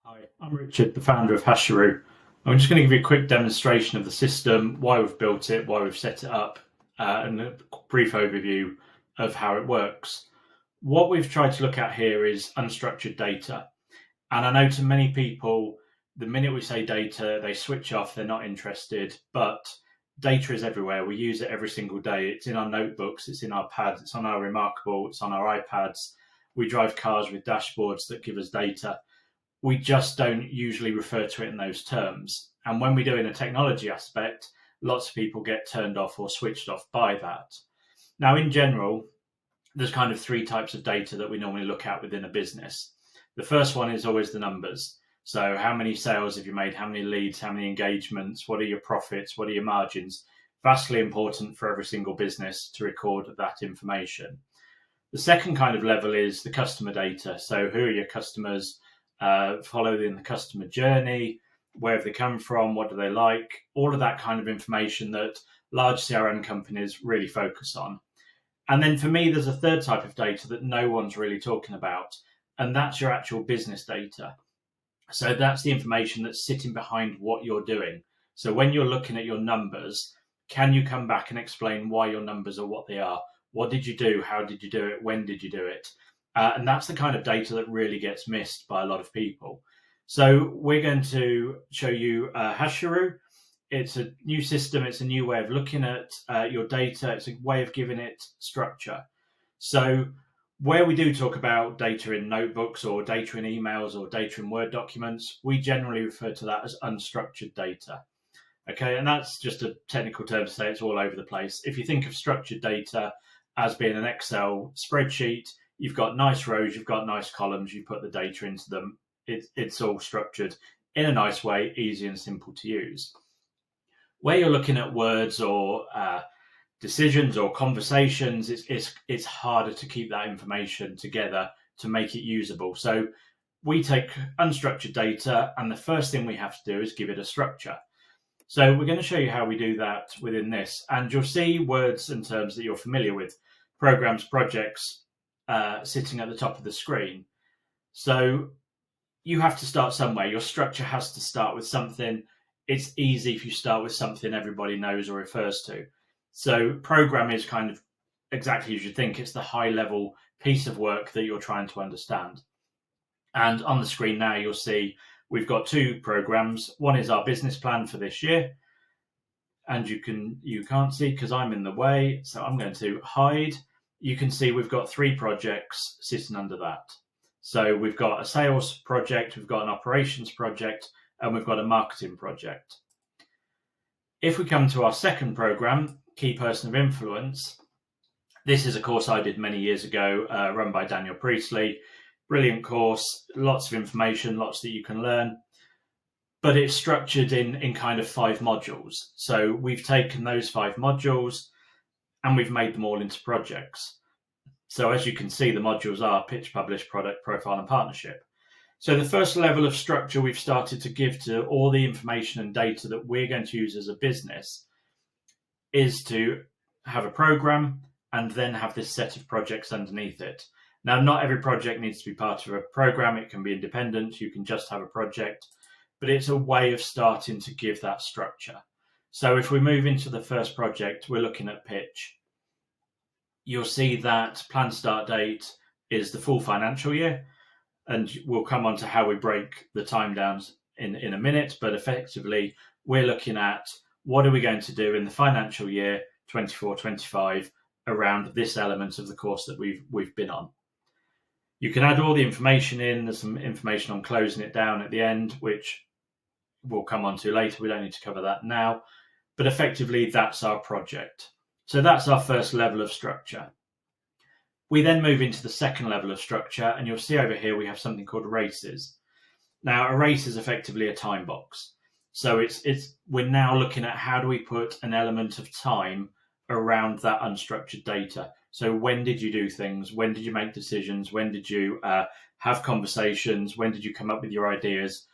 Hi, I'm Richard, the founder of Hashiru. I'm just going to give you a quick demonstration of the system, why we've built it, why we've set it up, and a brief overview of how it works. What we've tried to look at here is unstructured data. And I know to many people, the minute we say data, they switch off, they're not interested, but data is everywhere. We use it every single day. It's in our notebooks, it's in our pads, it's on our Remarkable, it's on our iPads. We drive cars with dashboards that give us data. We just don't usually refer to it in those terms. And when we do in a technology aspect, lots of people get turned off or switched off by that. Now, in general, there's kind of three types of data that we normally look at within a business. The first one is always the numbers. So how many sales have you made? How many leads? How many engagements? What are your profits? What are your margins? Vastly important for every single business to record that information. The second kind of level is the customer data. So who are your customers? Following the customer journey, where have they come from, what do they like, all of that kind of information that large CRM companies really focus on. And then for me, there's a third type of data that no one's really talking about, and that's your actual business data. So that's the information that's sitting behind what you're doing. So when you're looking at your numbers, can you come back and explain why your numbers are what they are? What did you do? How did you do it? When did you do it? And that's the kind of data that really gets missed by a lot of people. So we're going to show you Hashiru. It's a new system. It's a new way of looking at your data. It's a way of giving it structure. So where we do talk about data in notebooks or data in emails or data in Word documents, we generally refer to that as unstructured data. Okay, and that's just a technical term to say it's all over the place. If you think of structured data as being an Excel spreadsheet, you've got nice rows, you've got nice columns, you put the data into them. It's all structured in a nice way, easy and simple to use. Where you're looking at words or decisions or conversations, it's harder to keep that information together to make it usable. So we take unstructured data, and the first thing we have to do is give it a structure. So we're going to show you how we do that within this. And you'll see words and terms that you're familiar with, programs, projects, sitting at the top of the screen. So you have to start somewhere. Your structure has to start with something. It's easy if you start with something everybody knows or refers to. So program is kind of exactly as you think. It's the high level piece of work that you're trying to understand. And on the screen now, you'll see we've got two programs. One is our business plan for this year. And you can't see because I'm in the way. So I'm going to hide. You can see we've got three projects sitting under that. So we've got a sales project, we've got an operations project, and we've got a marketing project. If we come to our second program, Key Person of Influence, this is a course I did many years ago, run by Daniel Priestley. Brilliant course, lots of information, lots that you can learn. But it's structured in kind of 5 modules. So we've taken those 5 modules and we've made them all into projects. So as you can see, the modules are pitch, publish, product, profile, and partnership. So the first level of structure we've started to give to all the information and data that we're going to use as a business is to have a program and then have this set of projects underneath it. Now, not every project needs to be part of a program. It can be independent. You can just have a project, but it's a way of starting to give that structure. So if we move into the first project, we're looking at pitch. You'll see that planned start date is the full financial year, and we'll come on to how we break the time down in a minute, but effectively we're looking at what are we going to do in the financial year 24-25 around this element of the course that we've been on. You can add all the information in. There's some information on closing it down at the end, which we'll come on to later. We don't need to cover that now. But effectively, that's our project. So that's our first level of structure. We then move into the second level of structure, and you'll see over here we have something called races. Now, a race is effectively a time box. So we're now looking at how do we put an element of time around that unstructured data. So when did you do things? When did you make decisions? When did you have conversations? When did you come up with your ideas?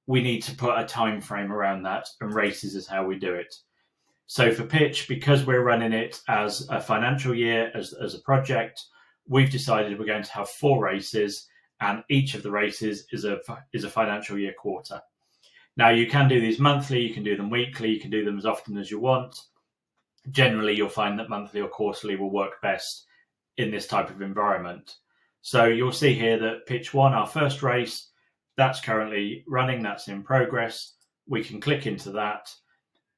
We need to put a time frame around that, and races is how we do it. So for pitch, because we're running it as a financial year, as a project, we've decided we're going to have 4 races, and each of the races is a financial year quarter. Now, you can do these monthly, you can do them weekly, you can do them as often as you want. Generally, you'll find that monthly or quarterly will work best in this type of environment. So you'll see here that pitch 1, our first race, that's currently running, that's in progress. We can click into that,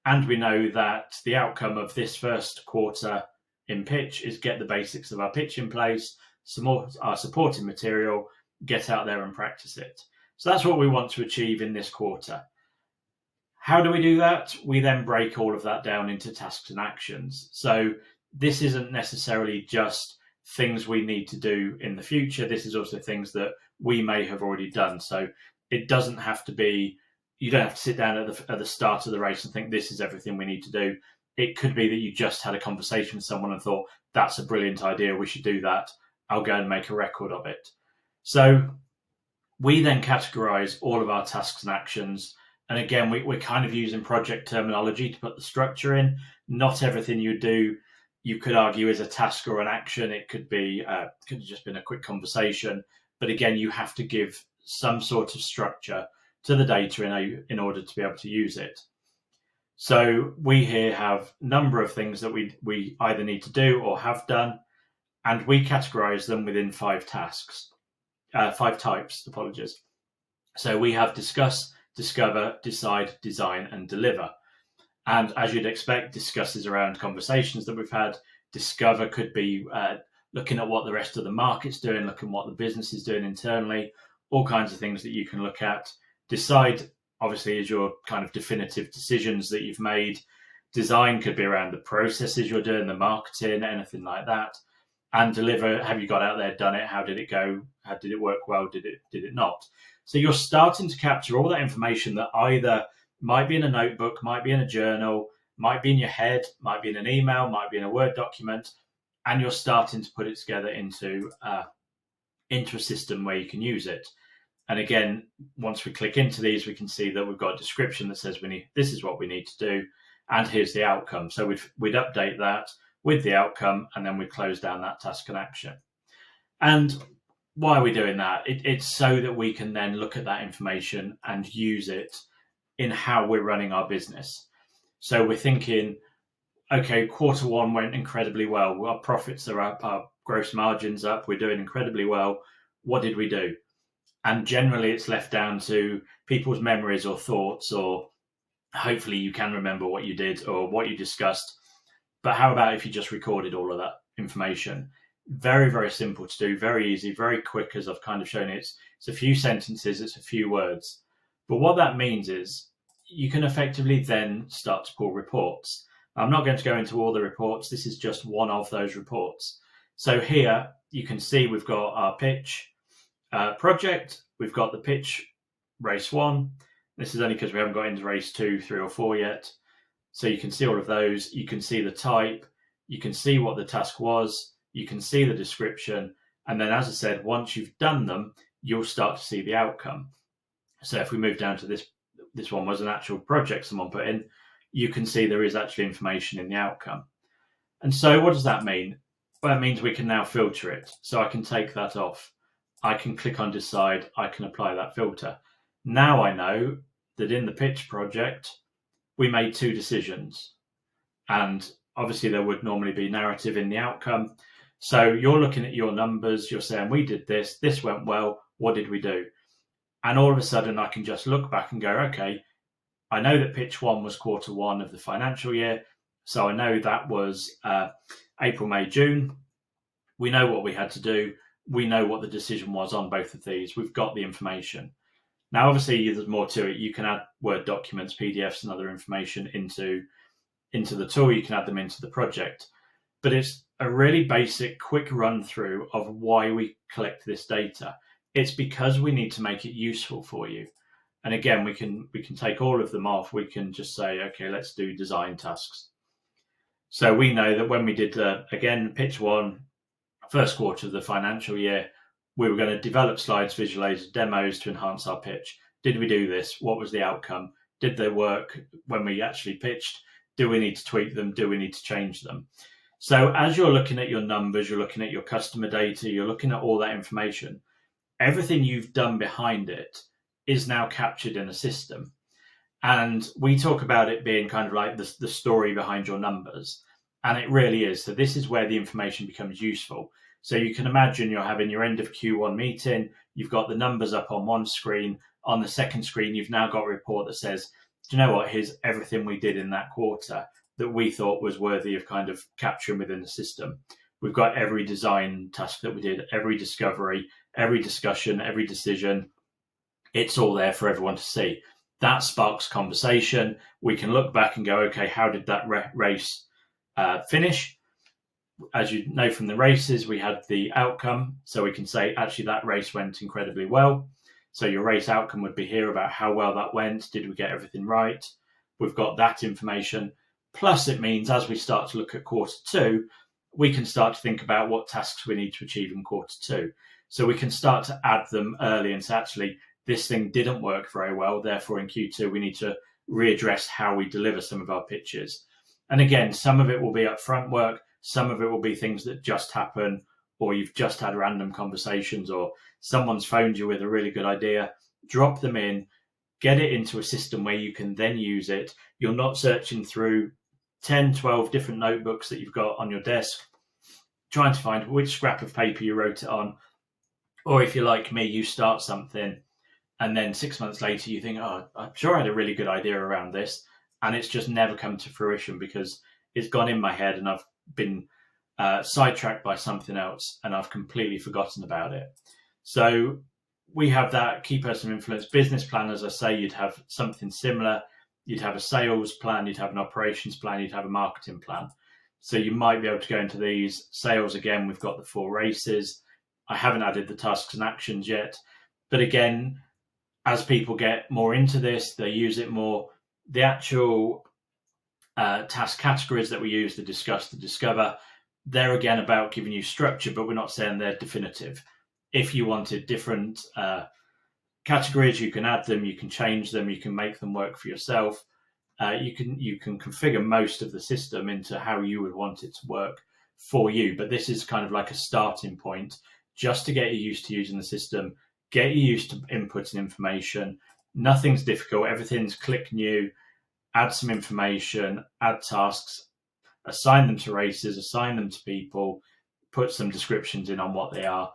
and we know that the outcome of this first quarter in pitch is get the basics of our pitch in place, some more our supporting material, get out there and practice it. So that's what we want to achieve in this quarter. How do we do that? We then break all of that down into tasks and actions. So this isn't necessarily just things we need to do in the future. This is also things that we may have already done. So it doesn't have to be, you don't have to sit down at the start of the race and think this is everything we need to do. It could be that you just had a conversation with someone and thought, that's a brilliant idea, we should do that. I'll go and make a record of it. So we then categorize all of our tasks and actions. And again, we're kind of using project terminology to put the structure in. Not everything you do, you could argue, is a task or an action. It could have just been a quick conversation. But again, you have to give some sort of structure to the data in order to be able to use it. So we here have a number of things that we either need to do or have done, and we categorize them within 5 types. So we have discuss, discover, decide, design, and deliver. And as you'd expect, discuss is around conversations that we've had. Discover could be looking at what the rest of the market's doing, looking at what the business is doing internally, all kinds of things that you can look at. Decide, obviously, is your kind of definitive decisions that you've made. Design could be around the processes you're doing, the marketing, anything like that. And deliver, have you got out there, done it? How did it go? How did it work well? Did it not? So you're starting to capture all that information that either might be in a notebook, might be in a journal, might be in your head, might be in an email, might be in a Word document, and you're starting to put it together into a system where you can use it. And again, once we click into these, we can see that we've got a description that says this is what we need to do, and here's the outcome. So we'd update that with the outcome, and then we close down that task and action. And why are we doing that? It's so that we can then look at that information and use it in how we're running our business. So we're thinking, okay, quarter 1 went incredibly well. Our profits are up, our gross margins up, we're doing incredibly well. What did we do? And generally it's left down to people's memories or thoughts, or hopefully you can remember what you did or what you discussed. But how about if you just recorded all of that information? Very, very simple to do, very easy, very quick, as I've kind of shown. It's a few sentences, it's a few words. But what that means is you can effectively then start to pull reports. I'm not going to go into all the reports. This is just one of those reports. So here you can see we've got our pitch project. We've got the pitch race 1. This is only because we haven't got into race 2, 3, or 4 yet. So you can see all of those. You can see the type. You can see what the task was. You can see the description. And then, as I said, once you've done them, you'll start to see the outcome. So if we move down to this one was an actual project someone put in, you can see there is actually information in the outcome. And so what does that mean? Well, that means we can now filter it. So I can take that off. I can click on decide. I can apply that filter. Now I know that in the pitch project, we made 2 decisions. And obviously there would normally be narrative in the outcome. So you're looking at your numbers. You're saying, we did this. This went well. What did we do? And all of a sudden I can just look back and go, okay, I know that pitch 1 was quarter 1 of the financial year. So I know that was April, May, June. We know what we had to do. We know what the decision was on both of these. We've got the information. Now, obviously, there's more to it. You can add Word documents, PDFs, and other information into the tool. You can add them into the project. But it's a really basic, quick run through of why we collect this data. It's because we need to make it useful for you. And again, we can take all of them off. We can just say, okay, let's do design tasks. So we know that when we did, again, pitch 1, first quarter of the financial year, we were going to develop slides, visualize demos to enhance our pitch. Did we do this? What was the outcome? Did they work when we actually pitched? Do we need to tweak them? Do we need to change them? So as you're looking at your numbers, you're looking at your customer data, you're looking at all that information, everything you've done behind it is now captured in a system. And we talk about it being kind of like the story behind your numbers. And it really is. So this is where the information becomes useful. So you can imagine you're having your end of Q1 meeting. You've got the numbers up on one screen. On the second screen, you've now got a report that says, do you know what? Here's everything we did in that quarter that we thought was worthy of kind of capturing within the system. We've got every design task that we did, every discovery, every discussion, every decision. It's all there for everyone to see. That sparks conversation. We can look back and go, okay, how did that race finish? As you know from the races, we had the outcome. So we can say, actually, that race went incredibly well. So your race outcome would be here about how well that went. Did we get everything right? We've got that information. Plus, it means as we start to look at quarter two, we can start to think about what tasks we need to achieve in quarter two. So we can start to add them early and say, actually, this thing didn't work very well. Therefore, in Q2, we need to readdress how we deliver some of our pitches. And again, some of it will be upfront work. Some of it will be things that just happen, or you've just had random conversations, or someone's phoned you with a really good idea. Drop them in, get it into a system where you can then use it. You're not searching through 10, 12 different notebooks that you've got on your desk, trying to find which scrap of paper you wrote it on. Or if you're like me, you start something and then 6 months later you think, oh, I'm sure I had a really good idea around this. And it's just never come to fruition because it's gone in my head and I've been sidetracked by something else and I've completely forgotten about it. So we have that key person of influence business plan. As I say, you'd have something similar. You'd have a sales plan, you'd have an operations plan, you'd have a marketing plan. So you might be able to go into these. Sales, again, we've got the 4 races. I haven't added the tasks and actions yet. But again, as people get more into this, they use it more. The actual task categories that we use to discuss, to discover, they're again about giving you structure, but we're not saying they're definitive. If you wanted different categories, you can add them, you can change them, you can make them work for yourself. You can configure most of the system into how you would want it to work for you. But this is kind of like a starting point just to get you used to using the system, get you used to inputting information. Nothing's difficult. Everything's click new, add some information, add tasks, assign them to races, assign them to people, put some descriptions in on what they are.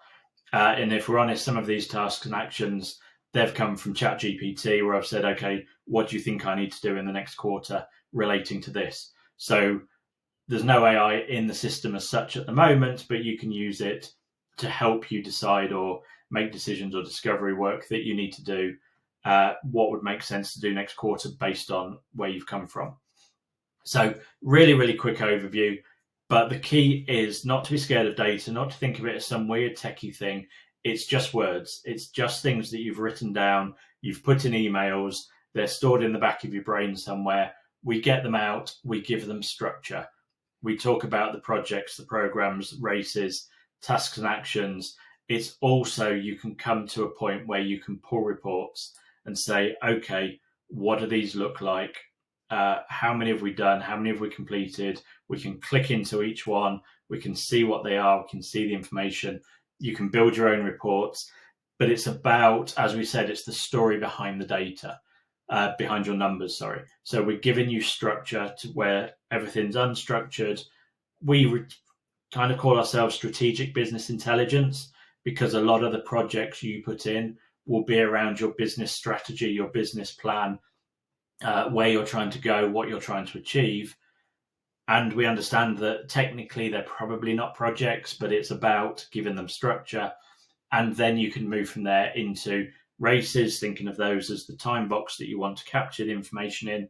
And if we're honest, some of these tasks and actions, they've come from ChatGPT, where I've said, okay, what do you think I need to do in the next quarter relating to this? So there's no AI in the system as such at the moment, but you can use it to help you decide or make decisions or discovery work that you need to do, what would make sense to do next quarter based on where you've come from. So really, really quick overview. But the key is not to be scared of data, not to think of it as some weird techie thing. It's just words. It's just things that you've written down, you've put in emails, they're stored in the back of your brain somewhere. We get them out, we give them structure. We talk about the projects, the programs, races, tasks and actions. It's also, you can come to a point where you can pull reports and say, okay, what do these look like? How many have we done? How many have we completed? We can click into each one. We can see what they are. We can see the information. You can build your own reports, but it's about, as we said, it's the story behind the data, behind your numbers, sorry. So we're giving you structure to where everything's unstructured. We kind of call ourselves strategic business intelligence because a lot of the projects you put in will be around your business strategy, your business plan, where you're trying to go, what you're trying to achieve. And we understand that technically they're probably not projects, but it's about giving them structure. And then you can move from there into races, thinking of those as the time box that you want to capture the information in,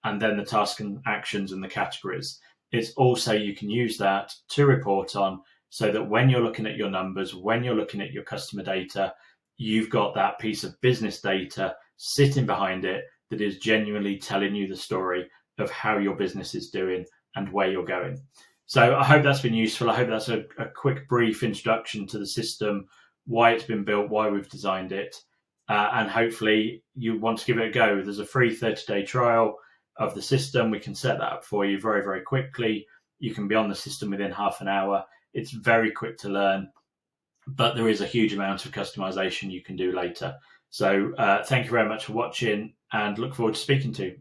and then the task and actions and the categories. It's also, you can use that to report on so that when you're looking at your numbers, when you're looking at your customer data, you've got that piece of business data sitting behind it that is genuinely telling you the story of how your business is doing and where you're going. So I hope that's been useful. I hope that's a quick, brief introduction to the system, why it's been built, why we've designed it, and hopefully you want to give it a go. There's a free 30-day trial of the system. We can set that up for you very, very quickly. You can be on the system within half an hour. It's very quick to learn. but there is a huge amount of customization you can do later. So thank you very much for watching, and look forward to speaking to you.